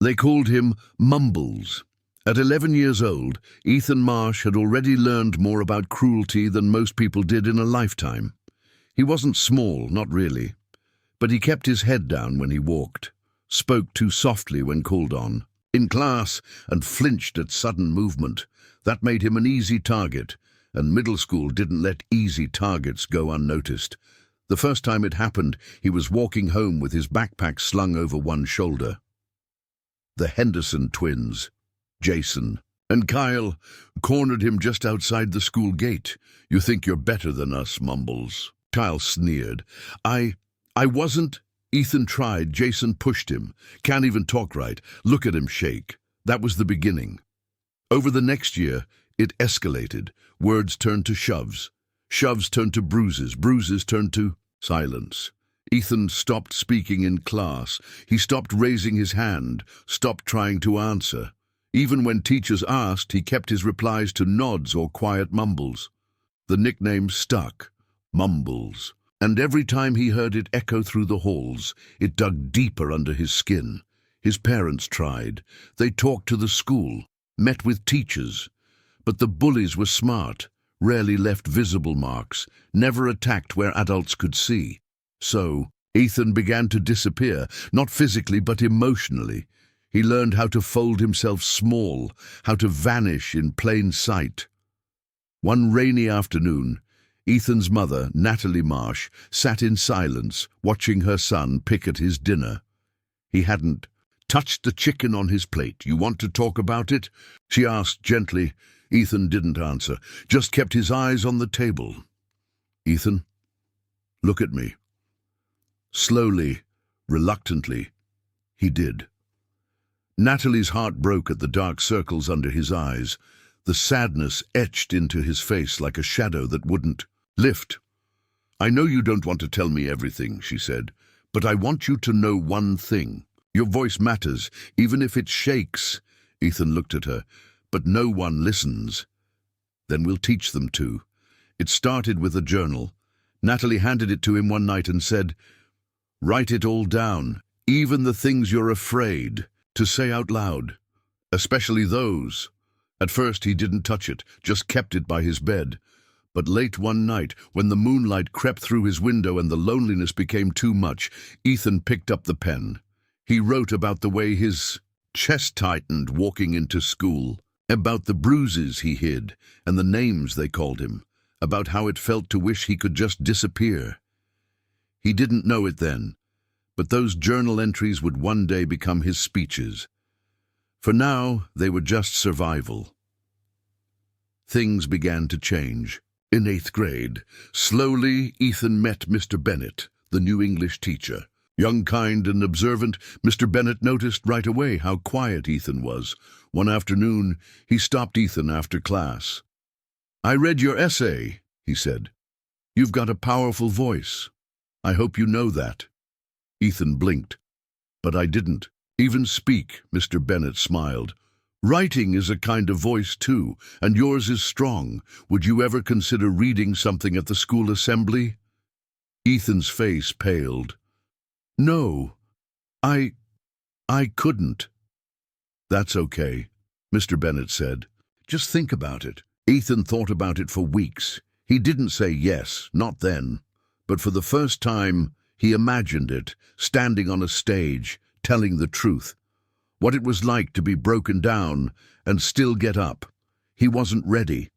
They called him Mumbles. At 11 years old, Ethan Marsh had already learned more about cruelty than most people did in a lifetime. He wasn't small, not really, but he kept his head down when he walked, spoke too softly when called on, in class, and flinched at sudden movement. That made him an easy target, and middle school didn't let easy targets go unnoticed. The first time it happened, he was walking home with his backpack slung over one shoulder. The Henderson twins, Jason and Kyle, cornered him just outside the school gate. "You think you're better than us, Mumbles." Kyle sneered. I wasn't." Ethan tried. Jason pushed him. "Can't even talk right. Look at him shake." That was the beginning. Over the next year, it escalated. Words turned to shoves. Shoves turned to bruises. Bruises turned to silence. Ethan stopped speaking in class. He stopped raising his hand, stopped trying to answer. Even when teachers asked, he kept his replies to nods or quiet mumbles. The nickname stuck, Mumbles, and every time he heard it echo through the halls, it dug deeper under his skin. His parents tried. They talked to the school, met with teachers. But the bullies were smart, rarely left visible marks, never attacked where adults could see. So, Ethan began to disappear, not physically but emotionally. He learned how to fold himself small, how to vanish in plain sight. One rainy afternoon, Ethan's mother, Natalie Marsh, sat in silence, watching her son pick at his dinner. He hadn't touched the chicken on his plate. "You want to talk about it?" she asked gently. Ethan didn't answer, just kept his eyes on the table. "Ethan, look at me." Slowly, reluctantly, he did. Natalie's heart broke at the dark circles under his eyes. The sadness etched into his face like a shadow that wouldn't lift. "I know you don't want to tell me everything," she said, "but I want you to know one thing. Your voice matters, even if it shakes." Ethan looked at her. "But no one listens." "Then we'll teach them to." It started with a journal. Natalie handed it to him one night and said, "Write it all down, even the things you're afraid to say out loud, especially those." At first he didn't touch it, just kept it by his bed. But late one night, when the moonlight crept through his window and the loneliness became too much, Ethan picked up the pen. He wrote about the way his chest tightened walking into school, about the bruises he hid and the names they called him, about how it felt to wish he could just disappear. He didn't know it then, but those journal entries would one day become his speeches. For now, they were just survival. Things began to change. In 8th grade, slowly Ethan met Mr. Bennett, the new English teacher. Young, kind, and observant, Mr. Bennett noticed right away how quiet Ethan was. One afternoon, he stopped Ethan after class. "I read your essay," he said. "You've got a powerful voice. I hope you know that." Ethan blinked. "But I didn't even speak," Mr. Bennett smiled. "Writing is a kind of voice too, and yours is strong. Would you ever consider reading something at the school assembly?" Ethan's face paled. "No, I couldn't." "That's okay," Mr. Bennett said. "Just think about it." Ethan thought about it for weeks. He didn't say yes, not then. But for the first time, he imagined it, standing on a stage, telling the truth. What it was like to be broken down and still get up. He wasn't ready.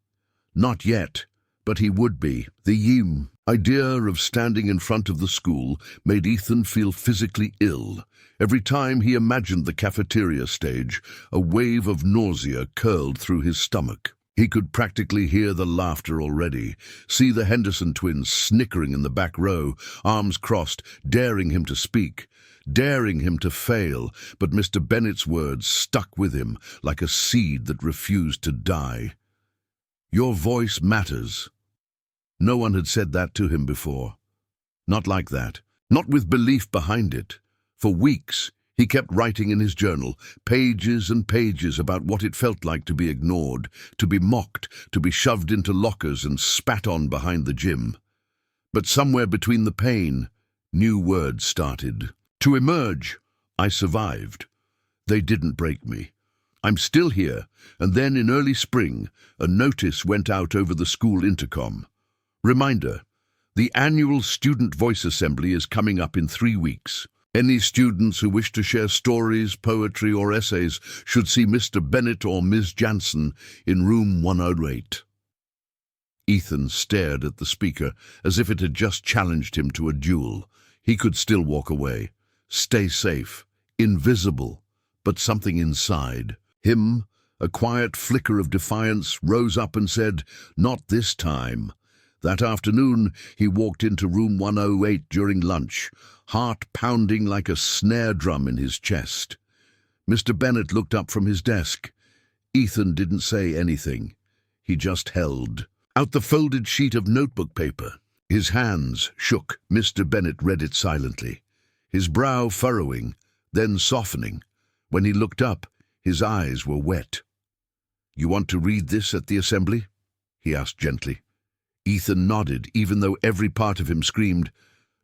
Not yet, but he would be. The idea of standing in front of the school made Ethan feel physically ill. Every time he imagined the cafeteria stage, a wave of nausea curled through his stomach. He could practically hear the laughter already, see the Henderson twins snickering in the back row, arms crossed, daring him to speak, daring him to fail, but Mr. Bennett's words stuck with him like a seed that refused to die. "Your voice matters." No one had said that to him before. Not like that, not with belief behind it. For weeks, he kept writing in his journal, pages and pages about what it felt like to be ignored, to be mocked, to be shoved into lockers and spat on behind the gym. But somewhere between the pain, new words started to emerge. "I survived. They didn't break me. I'm still here, and then in early spring, a notice went out over the school intercom. Reminder, the annual Student Voice Assembly is coming up in 3 weeks. Any students who wish to share stories, poetry, or essays should see Mr. Bennett or Ms. Jansen in room 108. Ethan stared at the speaker as if it had just challenged him to a duel. He could still walk away, stay safe, invisible, but something inside him, a quiet flicker of defiance, rose up and said, "Not this time." That afternoon, he walked into room 108 during lunch, heart pounding like a snare drum in his chest. Mr. Bennett looked up from his desk. Ethan didn't say anything. He just held out the folded sheet of notebook paper. His hands shook. Mr. Bennett read it silently, his brow furrowing, then softening. When he looked up, his eyes were wet. "You want to read this at the assembly?" he asked gently. Ethan nodded, even though every part of him screamed,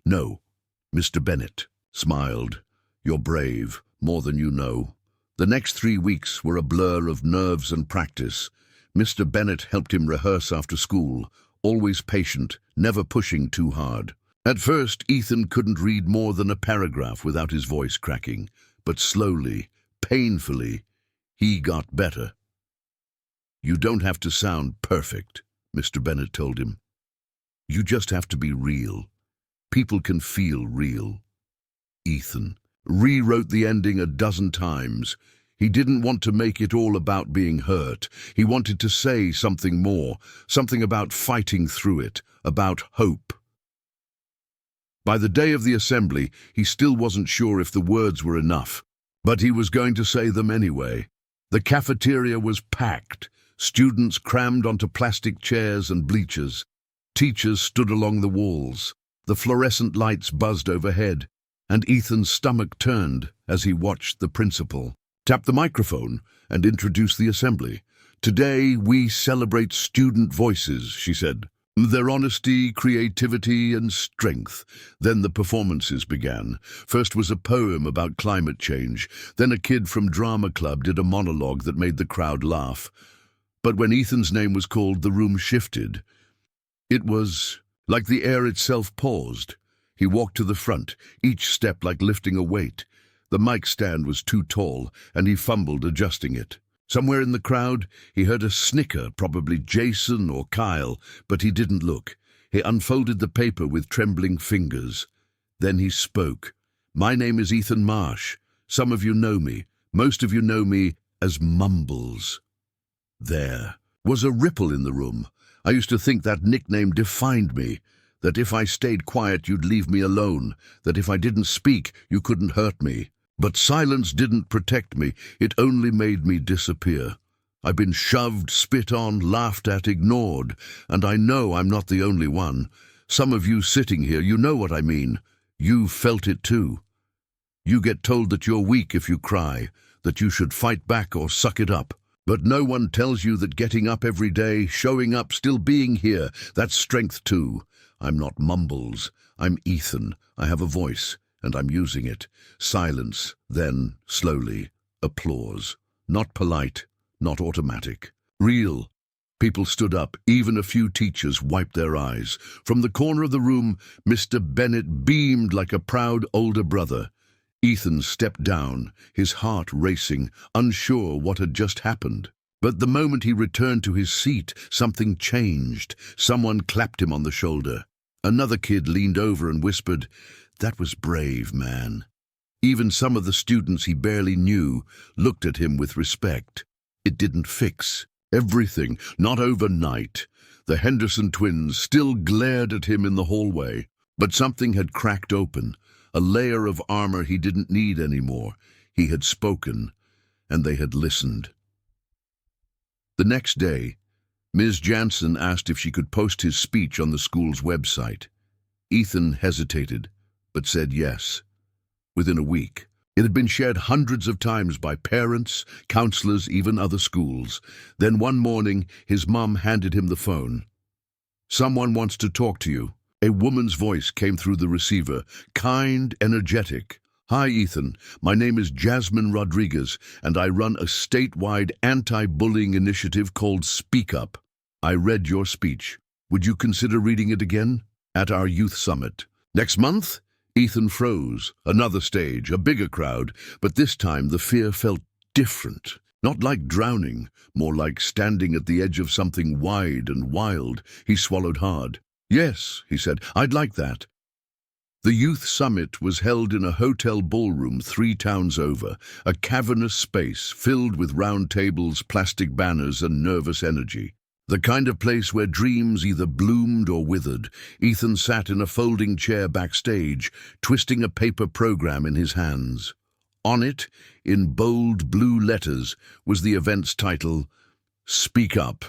"No." Mr. Bennett smiled. "You're brave, more than you know." The next 3 weeks were a blur of nerves and practice. Mr. Bennett helped him rehearse after school, always patient, never pushing too hard. At first, Ethan couldn't read more than a paragraph without his voice cracking, but slowly, painfully, he got better. "You don't have to sound perfect," Mr. Bennett told him. "You just have to be real. People can feel real." Ethan rewrote the ending a dozen times. He didn't want to make it all about being hurt. He wanted to say something more, something about fighting through it, about hope. By the day of the assembly, he still wasn't sure if the words were enough, but he was going to say them anyway. The cafeteria was packed, students crammed onto plastic chairs and bleachers. Teachers stood along the walls. The fluorescent lights buzzed overhead, and Ethan's stomach turned as he watched the principal tap the microphone and introduce the assembly. "Today we celebrate student voices," she said. "Their honesty, creativity, and strength." Then the performances began. First was a poem about climate change. Then a kid from drama club did a monologue that made the crowd laugh. But when Ethan's name was called, the room shifted. It was like the air itself paused. He walked to the front, each step like lifting a weight. The mic stand was too tall, and he fumbled adjusting it. Somewhere in the crowd, he heard a snicker, probably Jason or Kyle, but he didn't look. He unfolded the paper with trembling fingers. Then he spoke. "My name is Ethan Marsh. Some of you know me. Most of you know me as Mumbles." There was a ripple in the room. I used to think that nickname defined me, that if I stayed quiet, you'd leave me alone, that if I didn't speak, you couldn't hurt me. But silence didn't protect me, it only made me disappear. I've been shoved, spit on, laughed at, ignored, and I know I'm not the only one. Some of you sitting here, you know what I mean. You felt it too. You get told that you're weak if you cry, that you should fight back or suck it up. But no one tells you that getting up every day, showing up, still being here, that's strength too. I'm not Mumbles. I'm Ethan. I have a voice, and I'm using it. Silence, then, slowly, applause. Not polite, not automatic. Real. People stood up. Even a few teachers wiped their eyes. From the corner of the room, Mr. Bennett beamed like a proud older brother. Ethan stepped down, his heart racing, unsure what had just happened. But the moment he returned to his seat, something changed. Someone clapped him on the shoulder. Another kid leaned over and whispered, "That was brave, man." Even some of the students he barely knew looked at him with respect. It didn't fix everything, not overnight. The Henderson twins still glared at him in the hallway, but something had cracked open. A layer of armor he didn't need anymore. He had spoken, and they had listened. The next day, Ms. Jansen asked if she could post his speech on the school's website. Ethan hesitated, but said yes. Within a week, it had been shared hundreds of times by parents, counselors, even other schools. Then one morning, his mom handed him the phone. "Someone wants to talk to you." A woman's voice came through the receiver, kind, energetic. Hi, Ethan. My name is Jasmine Rodriguez, and I run a statewide anti-bullying initiative called Speak Up. I read your speech. Would you consider reading it again? At our youth summit. Next month? Ethan froze. Another stage, a bigger crowd, but this time the fear felt different. Not like drowning, more like standing at the edge of something wide and wild. He swallowed hard. Yes, he said, I'd like that. The youth summit was held in a hotel ballroom 3 towns over, a cavernous space filled with round tables, plastic banners, and nervous energy. The kind of place where dreams either bloomed or withered. Ethan sat in a folding chair backstage, twisting a paper program in his hands. On it, in bold blue letters, was the event's title, Speak Up,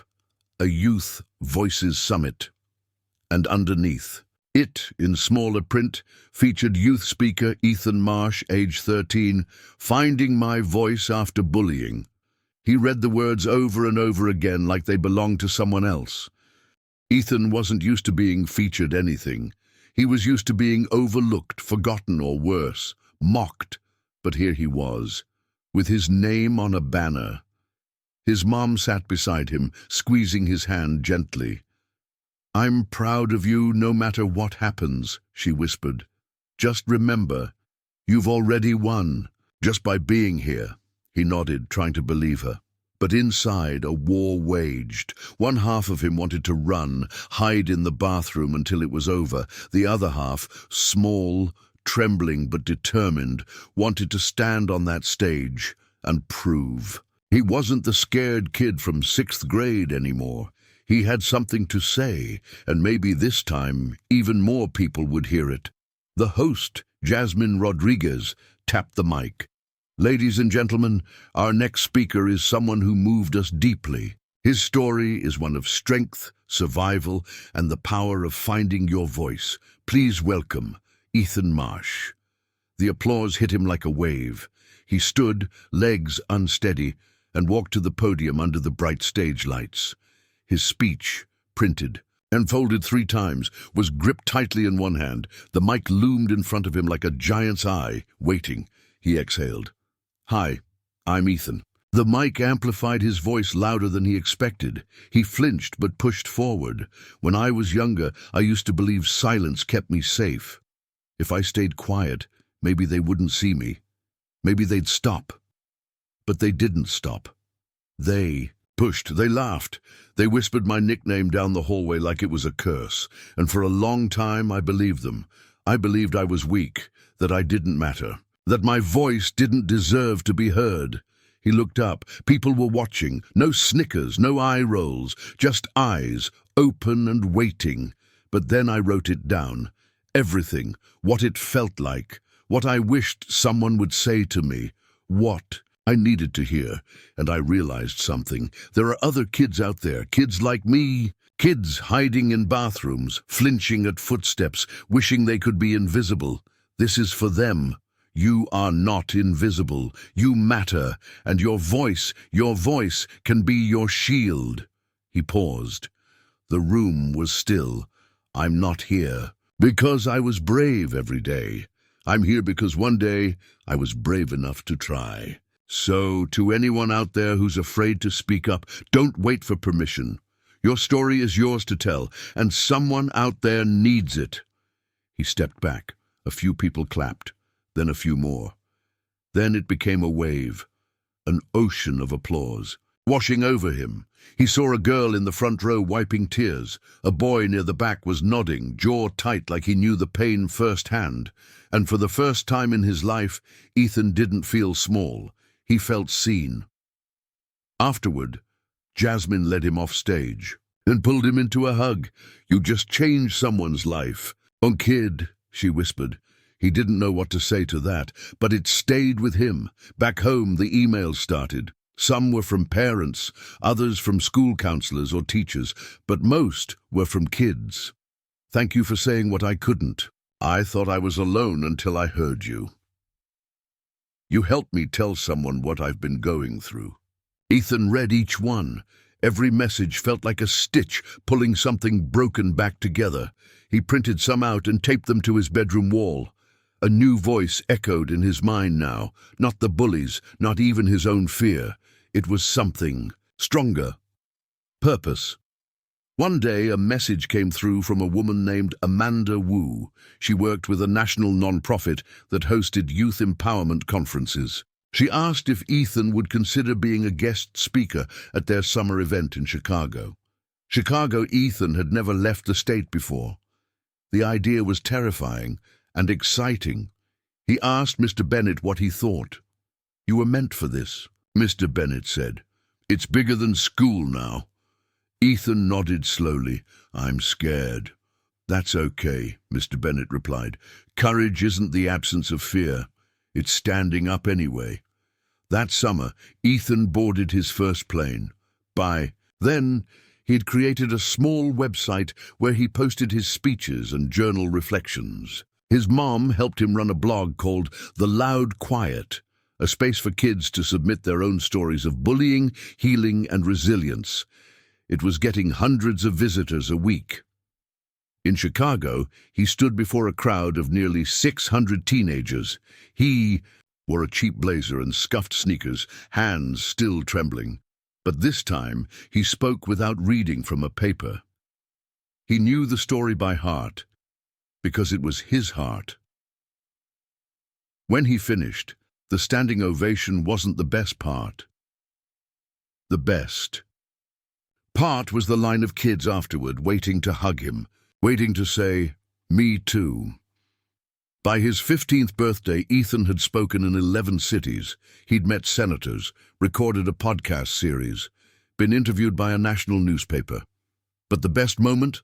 a Youth Voices Summit. And underneath, it, in smaller print, featured youth speaker Ethan Marsh, age 13, finding my voice after bullying. He read the words over and over again like they belonged to someone else. Ethan wasn't used to being featured anything. He was used to being overlooked, forgotten, or worse, mocked. But here he was, with his name on a banner. His mom sat beside him, squeezing his hand gently. I'm proud of you no matter what happens, she whispered. Just remember, you've already won, just by being here. He nodded, trying to believe her. But inside, a war waged. One half of him wanted to run, hide in the bathroom until it was over. The other half, small, trembling but determined, wanted to stand on that stage and prove. He wasn't the scared kid from 6th grade anymore. He had something to say, and maybe this time even more people would hear it. The host, Jasmine Rodriguez, tapped the mic. Ladies and gentlemen, our next speaker is someone who moved us deeply. His story is one of strength, survival, and the power of finding your voice. Please welcome Ethan Marsh. The applause hit him like a wave. He stood, legs unsteady, and walked to the podium under the bright stage lights. His speech, printed and folded 3 times, was gripped tightly in one hand. The mic loomed in front of him like a giant's eye, waiting. He exhaled. Hi, I'm Ethan. The mic amplified his voice louder than he expected. He flinched but pushed forward. When I was younger, I used to believe silence kept me safe. If I stayed quiet, maybe they wouldn't see me. Maybe they'd stop. But they didn't stop. They pushed. They laughed. They whispered my nickname down the hallway like it was a curse. And for a long time, I believed them. I believed I was weak, that I didn't matter, that my voice didn't deserve to be heard. He looked up. People were watching. No snickers, no eye rolls, just eyes, open and waiting. But then I wrote it down. Everything, what it felt like, what I wished someone would say to me, what I needed to hear, and I realized something. There are other kids out there, kids like me, kids hiding in bathrooms, flinching at footsteps, wishing they could be invisible. This is for them. You are not invisible. You matter, and your voice can be your shield. He paused. The room was still. I'm not here because I was brave every day. I'm here because one day I was brave enough to try. So, to anyone out there who's afraid to speak up, don't wait for permission. Your story is yours to tell, and someone out there needs it. He stepped back. A few people clapped, then a few more. Then it became a wave, an ocean of applause, washing over him. He saw a girl in the front row wiping tears. A boy near the back was nodding, jaw tight like he knew the pain firsthand. And for the first time in his life, Ethan didn't feel small. He felt seen. Afterward, Jasmine led him off stage and pulled him into a hug. You just changed someone's life. Oh, kid, she whispered. He didn't know what to say to that, but it stayed with him. Back home, the emails started. Some were from parents, others from school counselors or teachers, but most were from kids. Thank you for saying what I couldn't. I thought I was alone until I heard you. You helped me tell someone what I've been going through. Ethan read each one. Every message felt like a stitch pulling something broken back together. He printed some out and taped them to his bedroom wall. A new voice echoed in his mind now, not the bullies, not even his own fear. It was something stronger. Purpose. One day, a message came through from a woman named Amanda Wu. She worked with a national non-profit that hosted youth empowerment conferences. She asked if Ethan would consider being a guest speaker at their summer event in Chicago. Ethan had never left the state before. The idea was terrifying and exciting. He asked Mr. Bennett what he thought. "You were meant for this," Mr. Bennett said. "It's bigger than school now." Ethan nodded slowly. "I'm scared." "That's okay," Mr. Bennett replied. "Courage isn't the absence of fear. It's standing up anyway." That summer, Ethan boarded his first plane. By then, he'd created a small website where he posted his speeches and journal reflections. His mom helped him run a blog called The Loud Quiet, a space for kids to submit their own stories of bullying, healing, and resilience. It was getting hundreds of visitors a week. In Chicago, he stood before a crowd of nearly 600 teenagers. He wore a cheap blazer and scuffed sneakers, hands still trembling. But this time, he spoke without reading from a paper. He knew the story by heart, because it was his heart. When he finished, the standing ovation wasn't the best part. The best part was the line of kids afterward, waiting to hug him, waiting to say, "Me too." By his 15th birthday, Ethan had spoken in 11 cities. He'd met senators, recorded a podcast series, been interviewed by a national newspaper. But the best moment?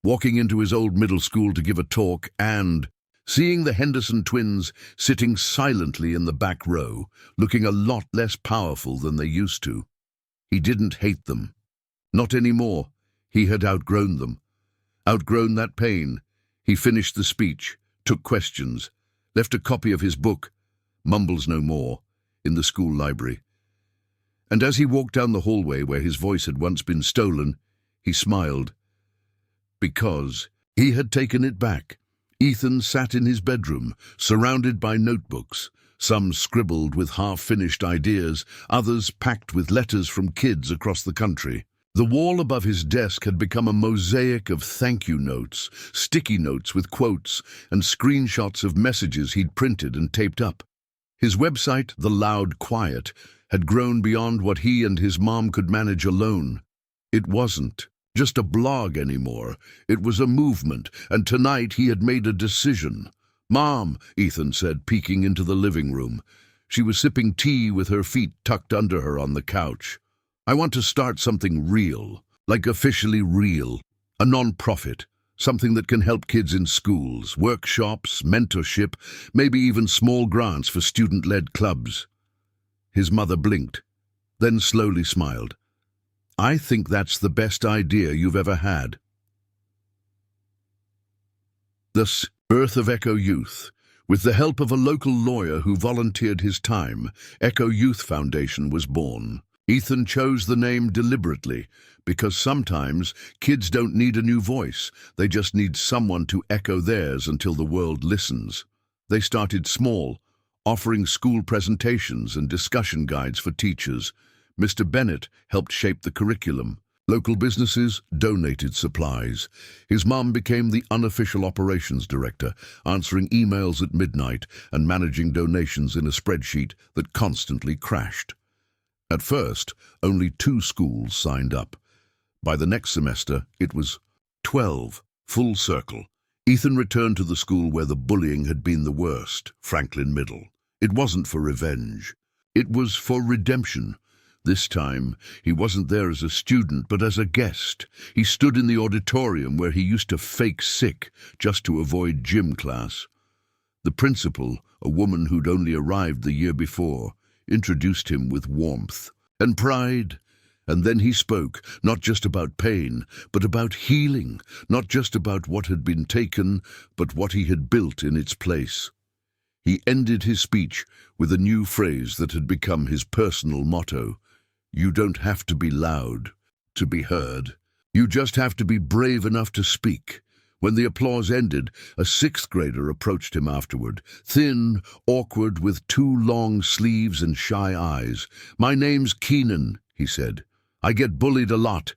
Walking into his old middle school to give a talk and seeing the Henderson twins sitting silently in the back row, looking a lot less powerful than they used to. He didn't hate them. Not anymore. He had outgrown them. Outgrown that pain. He finished the speech, took questions, left a copy of his book, Mumbles No More, in the school library. And as he walked down the hallway where his voice had once been stolen, he smiled. Because he had taken it back. Ethan sat in his bedroom, surrounded by notebooks, some scribbled with half-finished ideas, others packed with letters from kids across the country. The wall above his desk had become a mosaic of thank-you notes, sticky notes with quotes, and screenshots of messages he'd printed and taped up. His website, The Loud Quiet, had grown beyond what he and his mom could manage alone. It wasn't just a blog anymore. It was a movement, and tonight he had made a decision. "Mom," Ethan said, peeking into the living room. She was sipping tea with her feet tucked under her on the couch. "I want to start something real, like officially real, a non-profit, something that can help kids in schools, workshops, mentorship, maybe even small grants for student-led clubs." His mother blinked, then slowly smiled. "I think that's the best idea you've ever had." Thus, birth of Echo Youth. With the help of a local lawyer who volunteered his time, Echo Youth Foundation was born. Ethan chose the name deliberately, because sometimes kids don't need a new voice, they just need someone to echo theirs until the world listens. They started small, offering school presentations and discussion guides for teachers. Mr. Bennett helped shape the curriculum. Local businesses donated supplies. His mom became the unofficial operations director, answering emails at midnight and managing donations in a spreadsheet that constantly crashed. At first, only 2 schools signed up. By the next semester, it was 12, full circle. Ethan returned to the school where the bullying had been the worst, Franklin Middle. It wasn't for revenge. It was for redemption. This time, he wasn't there as a student, but as a guest. He stood in the auditorium where he used to fake sick just to avoid gym class. The principal, a woman who'd only arrived the year before, introduced him with warmth and pride. And then he spoke, not just about pain, but about healing, not just about what had been taken, but what he had built in its place. He ended his speech with a new phrase that had become his personal motto. "You don't have to be loud to be heard. You just have to be brave enough to speak. When the applause ended, a sixth grader approached him afterward, thin, awkward, with two long sleeves and shy eyes. "My name's Keenan," he said. "I get bullied a lot."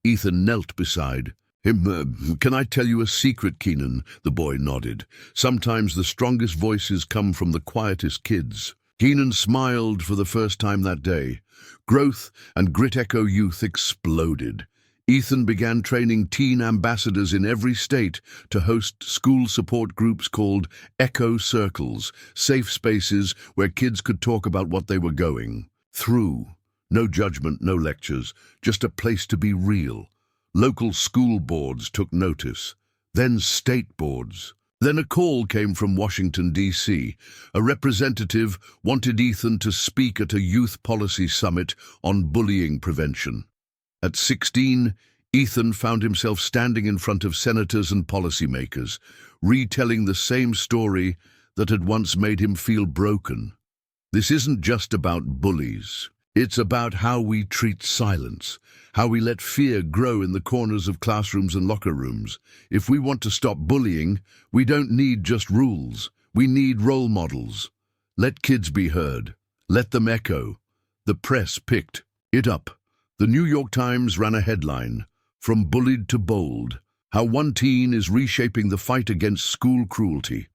Ethan knelt beside him. "Can I tell you a secret, Keenan?" The boy nodded. "Sometimes the strongest voices come from the quietest kids." Keenan smiled for the first time that day. Growth and Grit Echo Youth exploded. Ethan began training teen ambassadors in every state to host school support groups called Echo Circles, safe spaces where kids could talk about what they were going through. No judgment, no lectures, just a place to be real. Local school boards took notice, then state boards. Then a call came from Washington, D.C. A representative wanted Ethan to speak at a youth policy summit on bullying prevention. At 16, Ethan found himself standing in front of senators and policymakers, retelling the same story that had once made him feel broken. This isn't just about bullies. It's about how we treat silence, how we let fear grow in the corners of classrooms and locker rooms. If we want to stop bullying, we don't need just rules. We need role models. Let kids be heard. Let them echo. The press picked it up. The New York Times ran a headline, "From Bullied to Bold, How One Teen is Reshaping the Fight Against School Cruelty."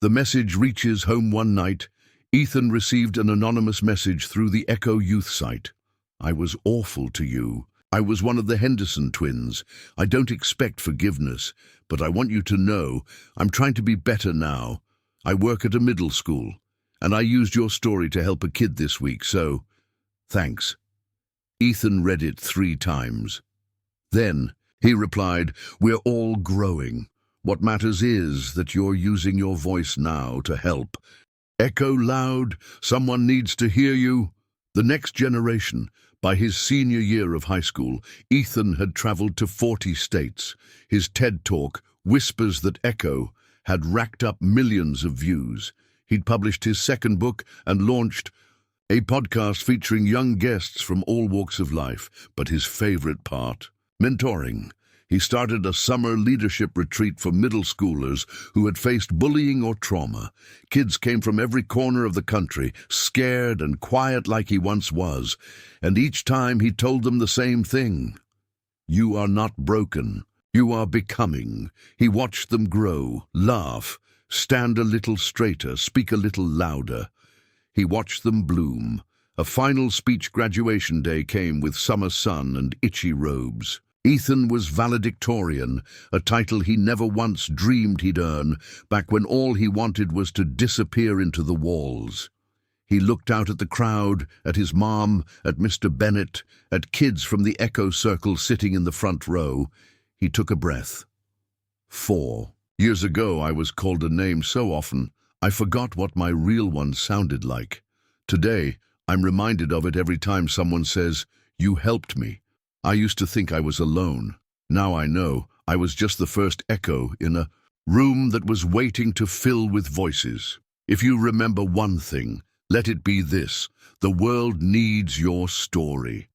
The message reaches home one night. Ethan received an anonymous message through the Echo Youth site. "I was awful to you. I was one of the Henderson twins. I don't expect forgiveness, but I want you to know I'm trying to be better now. I work at a middle school, and I used your story to help a kid this week, so thanks." Ethan read it 3 times. Then he replied, "We're all growing. What matters is that you're using your voice now to help. Echo loud, someone needs to hear you." The next generation, by his senior year of high school, Ethan had traveled to 40 states. His TED Talk, Whispers That Echo, had racked up millions of views. He'd published his second book and launched a podcast featuring young guests from all walks of life. But his favorite part, mentoring. He started a summer leadership retreat for middle schoolers who had faced bullying or trauma. Kids came from every corner of the country, scared and quiet like he once was, and each time he told them the same thing. "You are not broken. You are becoming." He watched them grow, laugh, stand a little straighter, speak a little louder. He watched them bloom. A final speech graduation day came with summer sun and itchy robes. Ethan was valedictorian, a title he never once dreamed he'd earn, back when all he wanted was to disappear into the walls. He looked out at the crowd, at his mom, at Mr. Bennett, at kids from the Echo Circle sitting in the front row. He took a breath. 4 years ago, I was called a name so often, I forgot what my real one sounded like. Today, I'm reminded of it every time someone says, "You helped me." I used to think I was alone. Now I know I was just the first echo in a room that was waiting to fill with voices. If you remember one thing, let it be this: the world needs your story.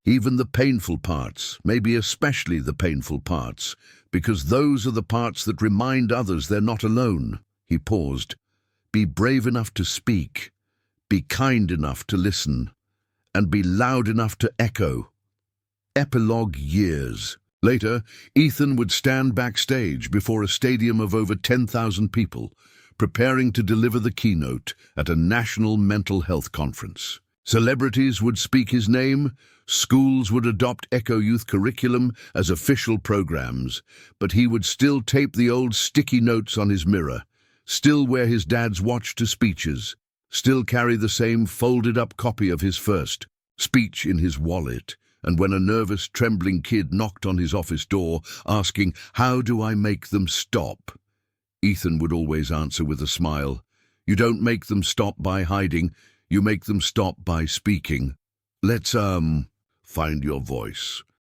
Even the painful parts, maybe especially the painful parts, because those are the parts that remind others they're not alone. He paused. Be brave enough to speak, be kind enough to listen, and be loud enough to echo. Epilogue years later, Ethan would stand backstage before a stadium of over 10,000 people, preparing to deliver the keynote at a national mental health conference. Celebrities would speak his name, schools would adopt Echo Youth curriculum as official programs, but he would still tape the old sticky notes on his mirror, still wear his dad's watch to speeches, still carry the same folded-up copy of his first speech in his wallet. And when a nervous, trembling kid knocked on his office door, asking, "How do I make them stop?" Ethan would always answer with a smile, "You don't make them stop by hiding, you make them stop by speaking. Let's, find your voice."